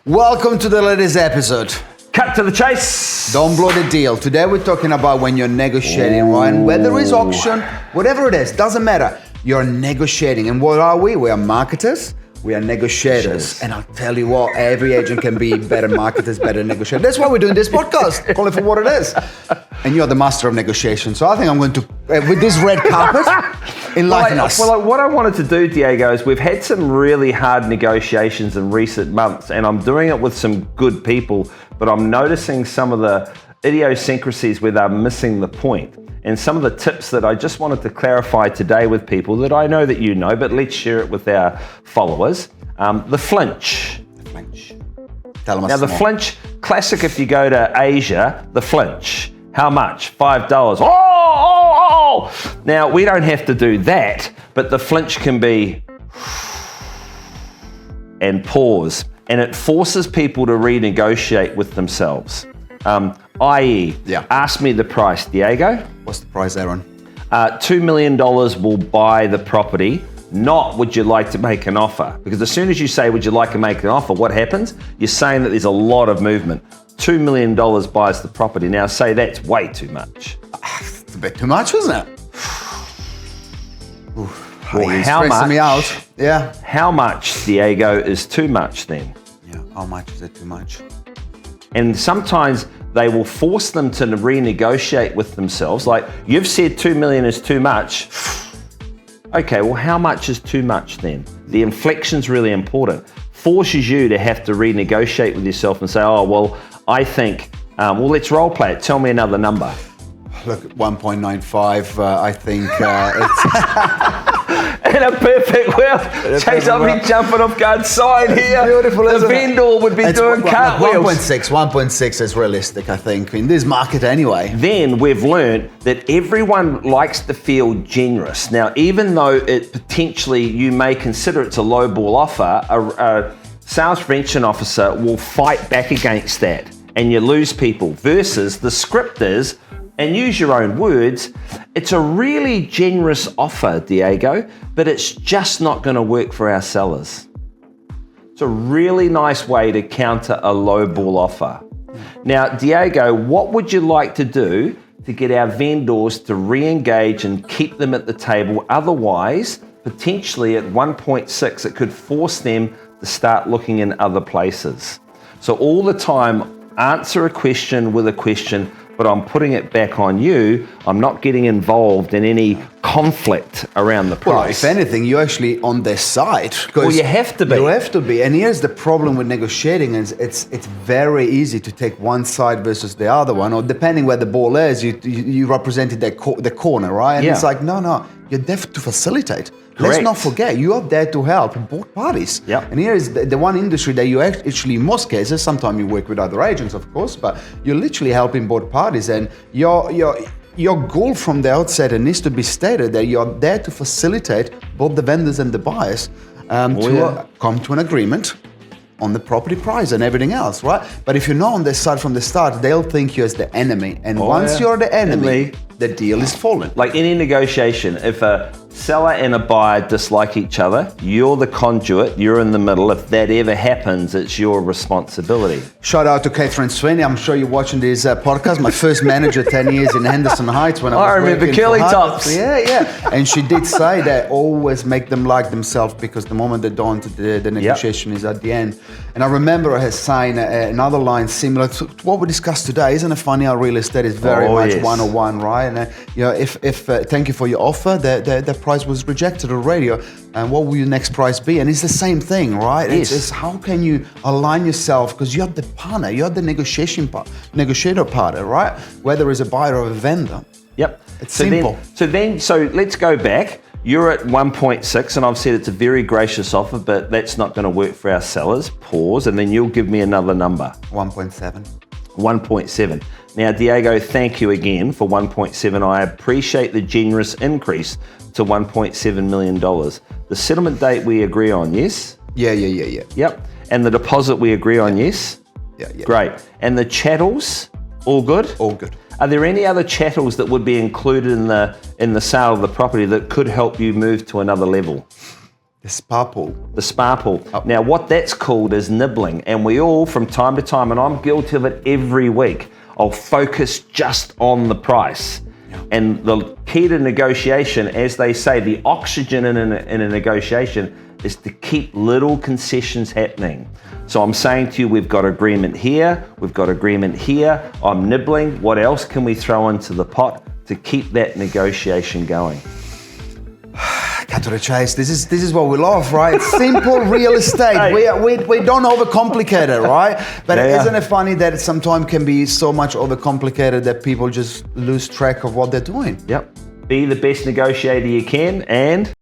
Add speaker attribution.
Speaker 1: Welcome to the latest episode.
Speaker 2: Cut to the chase.
Speaker 1: Don't blow the deal. Today we're talking about when you're negotiating, right? And whether it's auction, whatever it is, doesn't matter. You're negotiating. And what are we? We are marketers. We are negotiators. And I'll tell you what, every agent can be better marketers, better negotiators. That's why we're doing this podcast. Call it for what it is. And you're the master of negotiation. So I think I'm going to, with this red carpet, enlighten us.
Speaker 2: Well, what I wanted to do, Diego, is we've had some really hard negotiations in recent months, and I'm doing it with some good people, but I'm noticing some of the idiosyncrasies where they're missing the point. And some of the tips that I just wanted to clarify today with people that I know that you know, but let's share it with our followers. The flinch.
Speaker 1: The flinch. Tell them
Speaker 2: now, the flinch, classic if you go to Asia, the flinch. How much? $5. Oh! Now, we don't have to do that, but the flinch can be and pause. And it forces people to renegotiate with themselves. I.e., ask me the price, Diego.
Speaker 1: What's the price, Aaron?
Speaker 2: $2 million will buy the property, not would you like to make an offer. Because as soon as you say, would you like to make an offer, what happens? You're saying that there's a lot of movement. $2 million buys the property. Now say that's way too much.
Speaker 1: It's a bit too much, isn't it?
Speaker 2: Well, how much?
Speaker 1: Me out. Yeah.
Speaker 2: How much, Diego, is too much then?
Speaker 1: Yeah. How much is it too much?
Speaker 2: And sometimes they will force them to renegotiate with themselves. Like, you've said $2 million is too much. Okay, well, how much is too much then? The inflection's really important. Forces you to have to renegotiate with yourself and say, oh, well, I think, well, let's role play it. Tell me another number.
Speaker 1: Look, 1.95, I think it's...
Speaker 2: In a perfect world, Chase, I'll be jumping off God's side here.
Speaker 1: Beautiful,
Speaker 2: the vendor would be doing cartwheels.
Speaker 1: 1.6 is realistic, I think, in this market anyway.
Speaker 2: Then we've learned that everyone likes to feel generous. Now, even though it potentially, you may consider it's a lowball offer, a sales prevention officer will fight back against that and you lose people. Versus the script is, and use your own words, it's a really generous offer, Diego, but it's just not going to work for our sellers. It's a really nice way to counter a lowball offer. Now, Diego, what would you like to do to get our vendors to re-engage and keep them at the table? Otherwise, potentially at 1.6, it could force them to start looking in other places. So all the time, answer a question with a question, but I'm putting it back on you. I'm not getting involved in any conflict around the price.
Speaker 1: Well, if anything, you're actually on their side.
Speaker 2: Well, you have to be.
Speaker 1: You have to be. And here's the problem with negotiating is it's very easy to take one side versus the other one, or depending where the ball is, you represented the corner, right? And it's like, no, you're there to facilitate. Let's not forget, you are there to help both parties.
Speaker 2: Yep.
Speaker 1: And here is the one industry that you actually, in most cases, sometimes you work with other agents, of course, but you're literally helping both parties. And your goal from the outset, it needs to be stated that you're there to facilitate both the vendors and the buyers to come to an agreement on the property price and everything else, right? But if you're not on their side from the start, they'll think you as the enemy. And once you're the enemy, the deal is fallen.
Speaker 2: Like any negotiation, if a seller and a buyer dislike each other, you're the conduit, you're in the middle. If that ever happens, it's your responsibility.
Speaker 1: Shout out to Catherine Sweeney. I'm sure you're watching this podcast. My first manager, 10 years in Henderson Heights when I was
Speaker 2: remember curly tops.
Speaker 1: Yeah. And she did say that always make them like themselves because the moment they're done, the negotiation is at the end. And I remember her saying another line similar to what we discussed today. Isn't it funny how real estate is very much one-on-one, right? And if thank you for your offer, the price was rejected already, and what will your next price be? And it's the same thing, right?
Speaker 2: Yes.
Speaker 1: It's how can you align yourself, because you're the partner, you're the negotiator partner, right? Whether it's a buyer or a vendor.
Speaker 2: Yep.
Speaker 1: It's simple.
Speaker 2: So let's go back. You're at 1.6, and I've said it's a very gracious offer, but that's not going to work for our sellers. Pause, and then you'll give me another number.
Speaker 1: 1.7.
Speaker 2: 1.7. Now, Diego, thank you again for 1.7. I appreciate the generous increase to $1.7 million. The settlement date we agree on, yes?
Speaker 1: Yeah.
Speaker 2: Yep. And the deposit we agree on, yes?
Speaker 1: Yeah.
Speaker 2: Great. And the chattels, all good?
Speaker 1: All good.
Speaker 2: Are there any other chattels that would be included in the sale of the property that could help you move to another level?
Speaker 1: The spar pull.
Speaker 2: The spar pull. Now, what that's called is nibbling, and we all, from time to time, and I'm guilty of it every week, I'll focus just on the price. And the key to negotiation, as they say, the oxygen in a negotiation is to keep little concessions happening. So I'm saying to you, we've got agreement here, we've got agreement here, I'm nibbling, what else can we throw into the pot to keep that negotiation going?
Speaker 1: Cut to the chase. This is what we love, right? Simple real estate.
Speaker 2: Hey.
Speaker 1: We don't overcomplicate it, right? But isn't it funny that it sometimes can be so much overcomplicated that people just lose track of what they're doing?
Speaker 2: Yep. Be the best negotiator you can, and